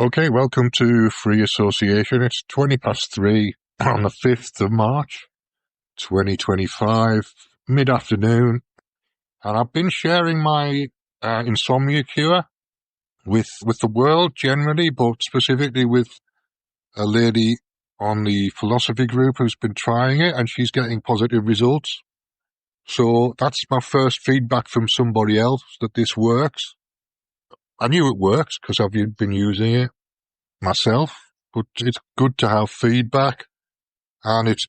Okay, welcome to Free Association. It's 20 past 3 on the 5th of March, 2025, mid-afternoon. And I've been sharing my Insomnia Cure with the world generally, but specifically with a lady on the philosophy group who's been trying it, and she's getting positive results. So that's my first feedback from somebody else, that this works. I knew it works because I've been using it myself, but it's good to have feedback, and it's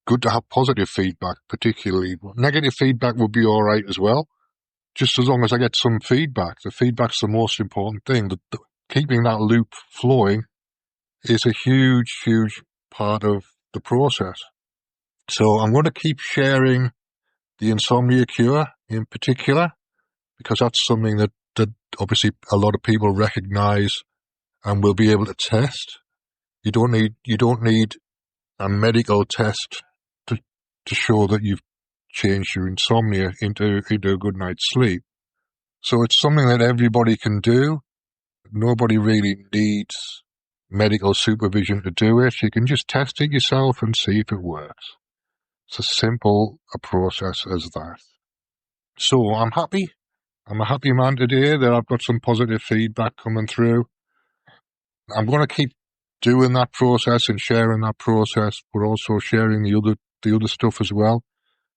good to have positive feedback, particularly. Negative feedback would be all right as well, just as long as I get some feedback. The feedback's the most important thing. Keeping that loop flowing is a huge part of the process. So I'm going to keep sharing the Insomnia Cure in particular, because that's something that obviously a lot of people recognize and will be able to test. You don't need a medical test to show that you've changed your insomnia into a good night's sleep. So it's something that everybody can do. Nobody really needs medical supervision to do it. You can just test it yourself and see if it works. It's as simple a process as that. So I'm happy. I'm a happy man today that I've got some positive feedback coming through. I'm going to keep doing that process and sharing that process, but also sharing the other stuff as well.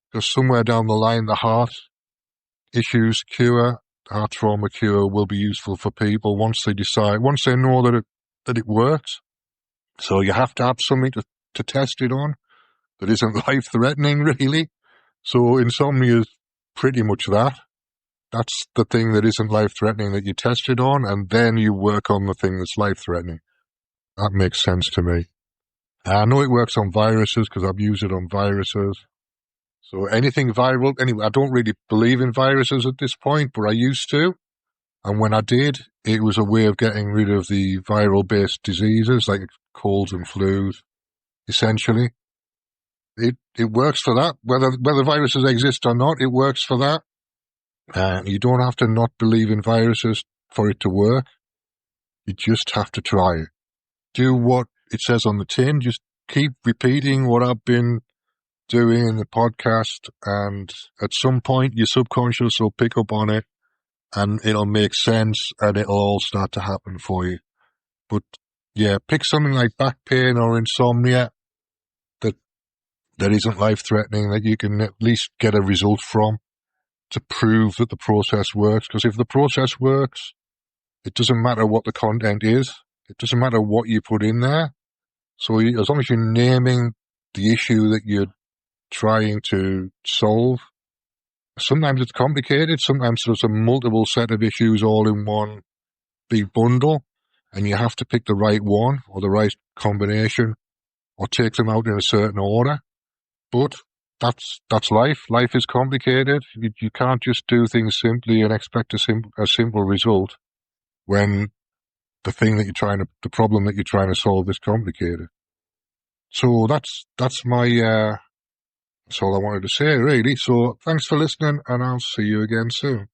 Because somewhere down the line, the heart issues cure, the heart trauma cure will be useful for people once they know that it works. So you have to have something to test it on that isn't life-threatening, really. So insomnia is pretty much that. That's the thing that isn't life-threatening that you test it on, and then you work on the thing that's life-threatening. That makes sense to me. I know it works on viruses because I've used it on viruses. So anything viral, anyway, I don't really believe in viruses at this point, but I used to. And when I did, it was a way of getting rid of the viral-based diseases like colds and flus, essentially. It works for that. Whether viruses exist or not, it works for that. You don't have to not believe in viruses for it to work. You just have to try it. Do what it says on the tin. Just keep repeating what I've been doing in the podcast, and at some point your subconscious will pick up on it and it'll make sense and it'll all start to happen for you. But yeah, pick something like back pain or insomnia that isn't life-threatening, that you can at least get a result from to prove that the process works. Because if the process works, it doesn't matter what the content is. It doesn't matter what you put in there. So as long as you're naming the issue that you're trying to solve, sometimes it's complicated. Sometimes there's a multiple set of issues all in one big bundle, and you have to pick the right one or the right combination or take them out in a certain order. But that's life. Life is complicated. You can't just do things simply and expect a simple result when the problem that you're trying to solve is complicated. So that's that's all I wanted to say, really. So thanks for listening, and I'll see you again soon.